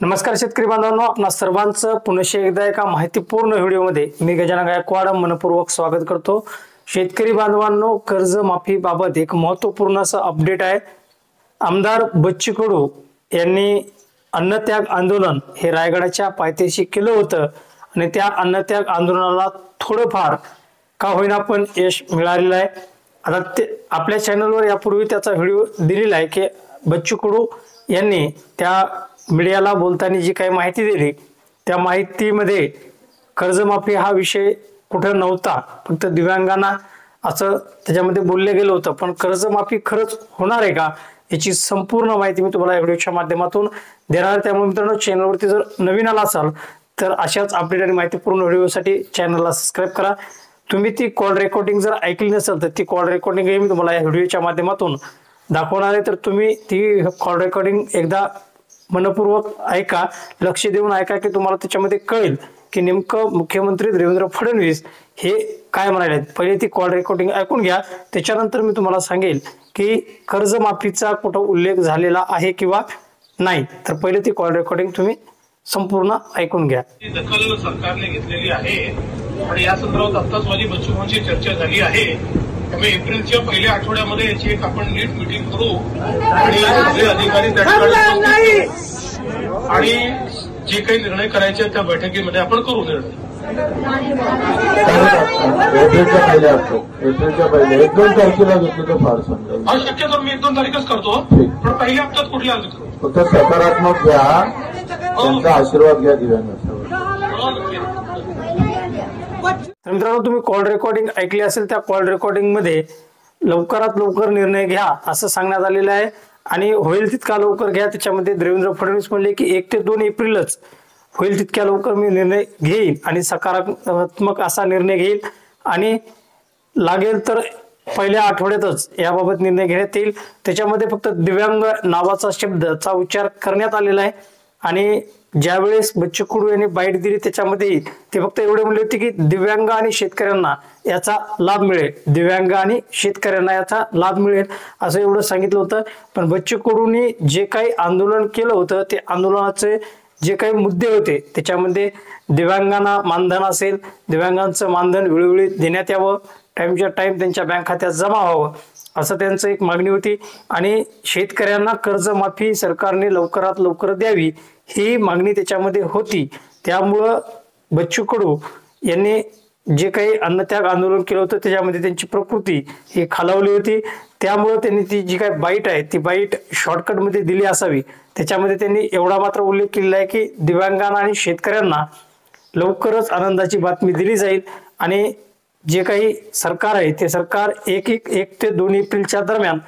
नमस्कार शेतकरी बांधवांनो, आपणा सर्वांचं पुनश्च एकदा एका माहितीपूर्ण व्हिडिओमध्ये मी गजानन गायकवाड मनपूर्वक स्वागत करतो। शेतकरी बांधवांनो, कर्जमाफी बाबत एक महत्त्वपूर्ण असं अपडेट आहे। आमदार बच्चू कडू यांनी अन्नत्याग आंदोलन हे रायगडाच्या पायथ्याशी केलं होतं आणि त्या अन्नत्याग आंदोलनाला थोडंफार का होईना पण यश मिळालेलं आहे। आता ते आपल्या चॅनलवर यापूर्वी त्याचा व्हिडिओ दिलेला आहे की बच्चू कडू यांनी त्या मीडियाला बोलताना जी काही माहिती दिली त्या माहितीमध्ये कर्जमाफी हा विषय कुठे नव्हता, फक्त दिव्यांगांना असं त्याच्यामध्ये बोलले गेलं होतं। पण कर्जमाफी खरंच होणार आहे का याची संपूर्ण माहिती मी तुम्हाला या व्हिडिओच्या माध्यमातून देणार आहे। त्यामुळे मित्रांनो, चॅनलवरती जर नवीन आला असाल तर अशाच अपडेट आणि माहितीपूर्ण व्हिडिओसाठी चॅनलला सबस्क्राइब करा। तुम्ही ती कॉल रेकॉर्डिंग जर ऐकली नसेल तर ती कॉल रेकॉर्डिंग मी तुम्हाला या व्हिडिओच्या माध्यमातून दाखवणार आहे, तर तुम्ही ती कॉल रेकॉर्डिंग एकदा मनपूर्वक ऐका, लक्ष देऊन ऐका की तुम्हाला त्याच्यामध्ये कळेल की नेमकं मुख्यमंत्री देवेंद्र फडणवीस हे काय म्हणाले। पहिले ती कॉल रेकॉर्डिंग ऐकून घ्या, त्याच्यानंतर मी तुम्हाला सांगेल की कर्जमाफीचा कुठं उल्लेख झालेला आहे किंवा नाही। तर पहिले ती कॉल रेकॉर्डिंग तुम्ही संपूर्ण ऐकून घ्या। दखल सरकारने घेतलेली आहे आणि या संदर्भात आत्ताच माझी बच्चूभाऊंची चर्चा झाली आहे। त्यामुळे एप्रिलच्या पहिल्या आठवड्यामध्ये याची एक आपण नीट मीटिंग करू आणि सगळे अधिकारी त्या ठिकाणी आणि जे काही निर्णय करायचे त्या बैठकीमध्ये आपण करू निर्णय। एप्रिलच्या पहिले 1-2 तारखेला घेतलं तर फार समजेल। हा, शक्यतो मी 1-2 तारीखच करतो, पण पहिल्या हप्त्यात कुठल्या करू। फक्त सकारात्मक घ्या, त्यांचा आशीर्वाद घ्या दिव्यांगांचा। तर मित्रांनो, तुम्ही कॉल रेकॉर्डिंग ऐकली असेल, त्या कॉल रेकॉर्डिंग मध्ये लवकरात लवकर निर्णय घ्या असं सांगण्यात आलेलं आहे आणि होईल तितका लवकर घ्या। त्याच्यामध्ये देवेंद्र फडणवीस म्हणले की 1 ते 2 एप्रिलच होईल तितक्या लवकर मी निर्णय घेईल आणि सकारात्मक असा निर्णय घेईल आणि लागेल तर पहिल्या आठवड्यातच याबाबत निर्णय घेण्यात येईल। त्याच्यामध्ये फक्त दिव्यांग नावाचा शब्दाचा उच्चार करण्यात आलेला आहे आणि ज्यावेळेस बच्चू कडू यांनी बाईट दिली त्याच्यामध्ये ते फक्त एवढे म्हणले होते की दिव्यांग आणि शेतकऱ्यांना याचा लाभ मिळेल, दिव्यांग आणि शेतकऱ्यांना याचा लाभ मिळेल असं एवढं सांगितलं होतं। पण बच्चू कडूंनी जे काही आंदोलन केलं होतं ते आंदोलनाचे जे काही मुद्दे होते त्याच्यामध्ये दिव्यांगांना मानधन असेल, दिव्यांगांचं मानधन वेळोवेळी देण्यात यावं, टाइमच्या टाइम त्यांच्या बँक खात्यात जमा व्हावं असं त्यांचं एक मागणी होती आणि शेतकऱ्यांना कर्जमाफी सरकारने लवकरात लवकर द्यावी ही मागणी त्याच्यामध्ये होती। त्यामुळं बच्चू कडू यांनी जे काही अन्नत्याग आंदोलन केलं होतं त्याच्यामध्ये त्यांची प्रकृती ही खालावली होती। त्यामुळे त्यांनी ती जी काही बाईट आहे ती बाईट शॉर्टकट मध्ये दिली असावी। त्याच्यामध्ये त्यांनी एवढा मात्र उल्लेख केलेला आहे की दिव्यांगांना आणि शेतकऱ्यांना लवकरच आनंदाची बातमी दिली जाईल आणि जे काही सरकार आहे ते सरकार 1 ते 2 एप्रिलच्या दरम्यान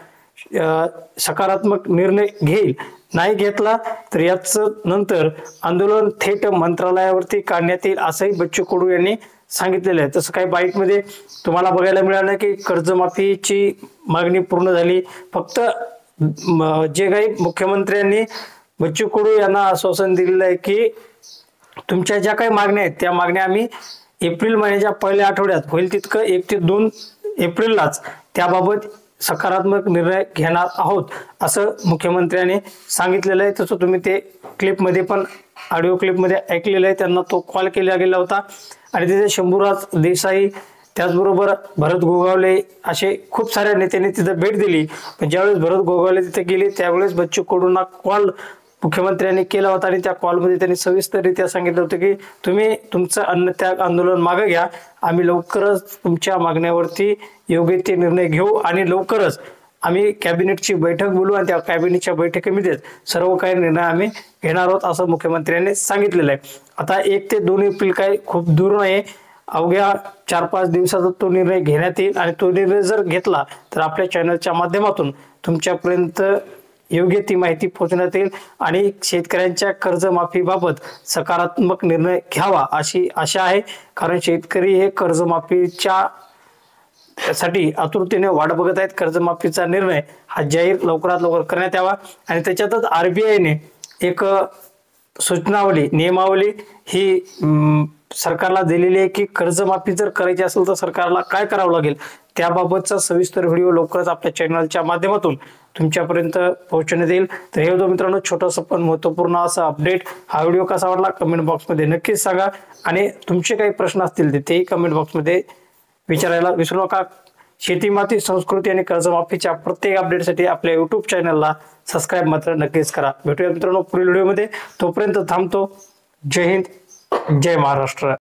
सकारात्मक निर्णय घेईल। नाही घेतला तर याच नंतर आंदोलन थेट मंत्रालयावरती काढण्यात येईल असंही बच्चू कडू यांनी सांगितलेलं आहे। तसं काही बाईट मध्ये तुम्हाला बघायला मिळालं की कर्जमाफीची मागणी पूर्ण झाली, फक्त जे काही मुख्यमंत्र्यांनी बच्चू कडू यांना आश्वासन दिलेलं आहे की तुमच्या ज्या काही मागण्या आहेत त्या मागण्या आम्ही एप्रिल महिन्याच्या पहिल्या आठवड्यात होईल तितकं 1 ते 2 एप्रिललाच त्याबाबत सकारात्मक निर्णय घेणार आहोत असं मुख्यमंत्र्यांनी सांगितलेलं आहे। तसं तुम्ही ते क्लिपमध्ये पण ऑडिओ क्लिपमध्ये ऐकलेलं आहे, त्यांना तो कॉल केला गेला होता आणि तिथे शंभूराज देसाई त्याचबरोबर भरत गोगावले असे खूप साऱ्या नेत्यांनी तिथे भेट दिली। पण ज्यावेळेस भरत गोगावले तिथे गेले त्यावेळेस बच्चू कडूंना कॉल मुख्यमंत्र्यांनी केला होता आणि त्या कॉलमध्ये त्यांनी सविस्तररित्या सांगितलं होतं की तुम्ही तुमचं अन्नत्याग आंदोलन मागे घ्या, आम्ही लवकरच तुमच्या मागण्यावरती योग्य ते निर्णय घेऊ आणि लवकरच आम्ही कॅबिनेटची बैठक बोलू आणि त्या कॅबिनेटच्या बैठकीमध्ये सर्व काही निर्णय आम्ही घेणार आहोत असं मुख्यमंत्र्यांनी सांगितलेलं आहे। आता 1 ते 2 एप्रिल काही खूप दूर नाही, अवघ्या 4-5 दिवसात तो निर्णय घेण्यात येईल आणि तो निर्णय जर घेतला तर आपल्या चॅनलच्या माध्यमातून तुमच्यापर्यंत योग्य ती माहिती पोहोचण्यात येईल आणि शेतकऱ्यांच्या कर्जमाफीबाबत सकारात्मक निर्णय घ्यावा अशी आशा आहे। कारण शेतकरी हे कर्जमाफीच्या साठी आतुरतेने वाट बघत आहेत। कर्जमाफीचा निर्णय हा जाहीर लवकरात लवकर करण्यात यावा आणि त्याच्यातच RBI ने एक सूचनावली नियमावली ही सरकारला दिलेली आहे की कर्जमाफी जर करायची असेल तर सरकारला काय करावं लागेल, त्याबाबतचा सविस्तर व्हिडिओ लवकरच आपल्या चॅनलच्या माध्यमातून तुमच्यापर्यंत पोहोचवण्यात येईल. तर हे होतं मित्रांनो छोटंसं पण महत्त्वपूर्ण असं अपडेट. हा व्हिडिओ कसा वाटला कमेंट बॉक्समध्ये नक्कीच सांगा आणि तुमचे काही प्रश्न असतील तेही कमेंट बॉक्समध्ये विचारायला विसरू नका. शेती माती संस्कृती आणि कर्जमाफीच्या प्रत्येक अपडेटसाठी आपल्या युट्यूब चॅनलला सबस्क्राईब मात्र नक्कीच करा. भेटूया मित्रांनो पुढील व्हिडिओमध्ये. तोपर्यंत थांबतो. जय हिंद, जय महाराष्ट्र.